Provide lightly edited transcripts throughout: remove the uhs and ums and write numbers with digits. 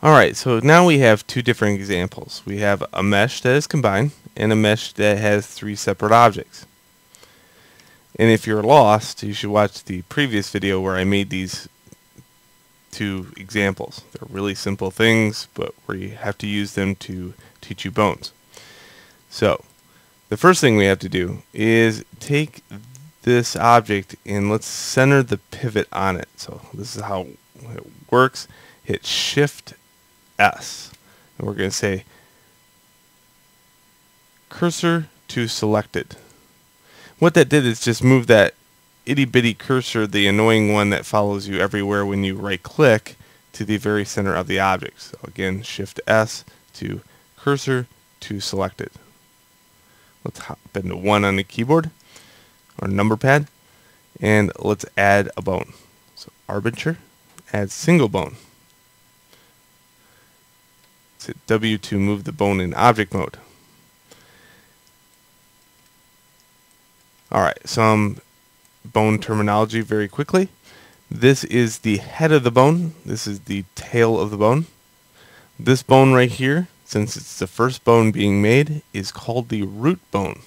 Alright, so now we have two different examples. We have a mesh that is combined and a mesh that has three separate objects. And if you're lost, you should watch the previous video where I made these two examples. They're really simple things, but we have to use them to teach you bones. So, the first thing we have to do is take this object and let's center the pivot on it. So this is how it works. Hit Shift S, and we're going to say cursor to selected. What that did is just move that itty bitty cursor, the annoying one that follows you everywhere when you right click, to the very center of the object. So again, Shift S to cursor to selected. Let's hop into 1 on the keyboard or number pad, and let's add a bone. So arbitrary, add single bone. Let's hit W to move the bone in object mode. Alright, some bone terminology very quickly. This is the head of the bone. This is the tail of the bone. This bone right here, since it's the first bone being made, is called the root bone.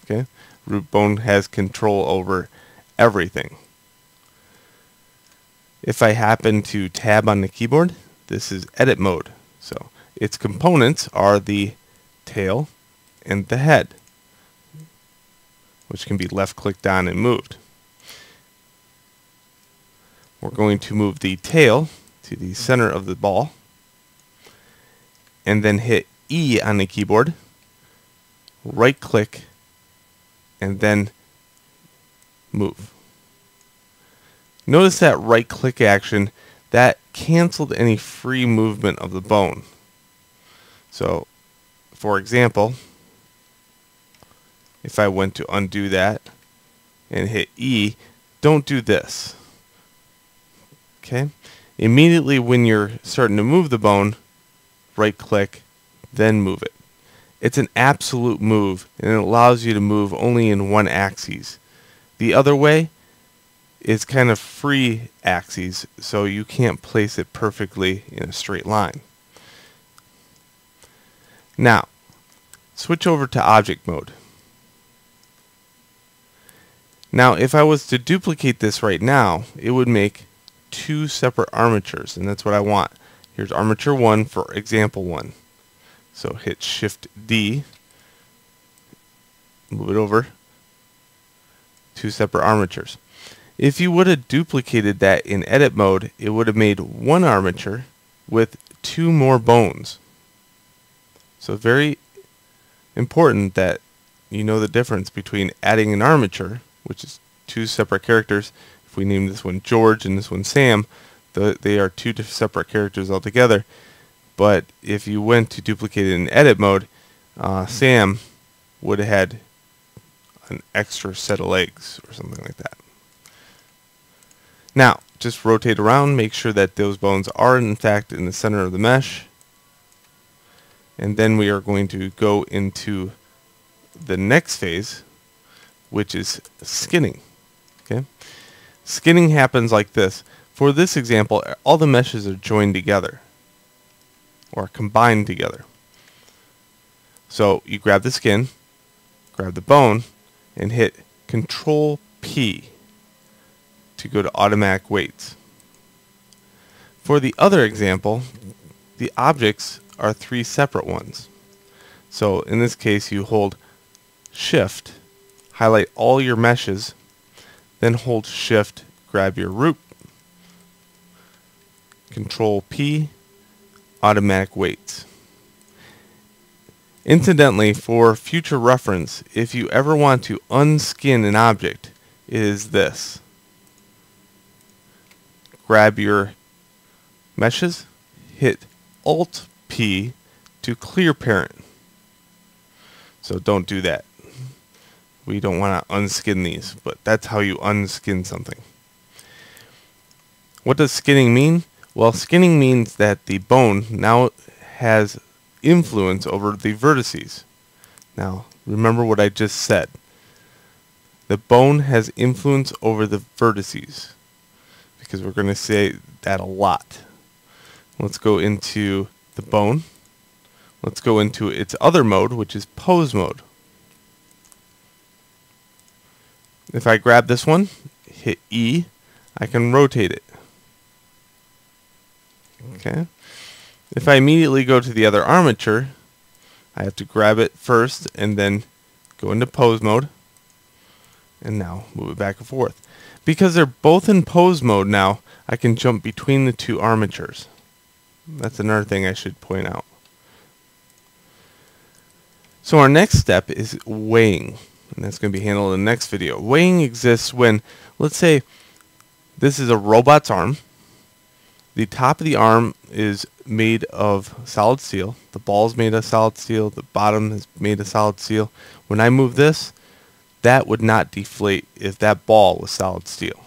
Okay? Root bone has control over everything. If I happen to tab on the keyboard, this is edit mode. So its components are the tail and the head, which can be left clicked on and moved. We're going to move the tail to the center of the ball and then hit E on the keyboard, right click, and then move. Notice that right click action, that canceled any free movement of the bone. So, for example, if I went to undo that and hit E, don't do this. Okay? Immediately when you're starting to move the bone, right click, then move it. It's an absolute move, and it allows you to move only in one axis. The other way is kind of free axes, so you can't place it perfectly in a straight line. Now, switch over to object mode. Now, if I was to duplicate this right now, it would make two separate armatures, and that's what I want. Here's armature 1 for example 1. So hit Shift D, move it over, two separate armatures. If you would have duplicated that in edit mode, it would have made one armature with two more bones. So very important that you know the difference between adding an armature, which is two separate characters. If we name this one George and this one Sam, they are two separate characters altogether. But if you went to duplicate it in edit mode, Sam would have had an extra set of legs or something like that. Now, just rotate around, make sure that those bones are in fact in the center of the mesh. And then we are going to go into the next phase, which is skinning. Okay? Skinning happens like this. For this example, all the meshes are joined together or combined together. So you grab the skin, grab the bone, and hit Control P to go to automatic weights. For the other example, the objects are three separate ones. So in this case, you hold Shift, highlight all your meshes, then hold Shift, grab your root, Control P, automatic weights. Incidentally, for future reference, if you ever want to unskin an object, it is this. Grab your meshes, hit Alt P to clear parent. So don't do that. We don't want to unskin these, but that's how you unskin something. What does skinning mean? Well, skinning means that the bone now has influence over the vertices. Now, remember what I just said. The bone has influence over the vertices, because we're going to say that a lot. Let's go into the bone. Let's go into its other mode, which is pose mode. If I grab this one, hit E, I can rotate it. Okay. If I immediately go to the other armature, I have to grab it first and then go into pose mode, and now move it back and forth. Because they're both in pose mode now, I can jump between the two armatures. That's another thing I should point out. So our next step is weighing, and that's going to be handled in the next video. Weighing exists when, let's say, this is a robot's arm. The top of the arm is made of solid steel. The ball is made of solid steel. The bottom is made of solid steel. When I move this, that would not deflate if that ball was solid steel.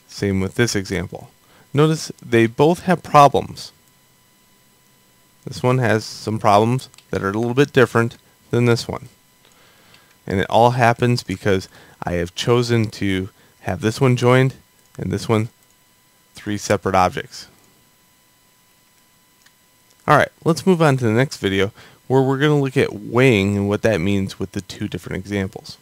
Same with this example. Notice they both have problems. This one has some problems that are a little bit different than this one. And it all happens because I have chosen to have this one joined and this one three separate objects. Alright, let's move on to the next video where we're going to look at weighing and what that means with the two different examples.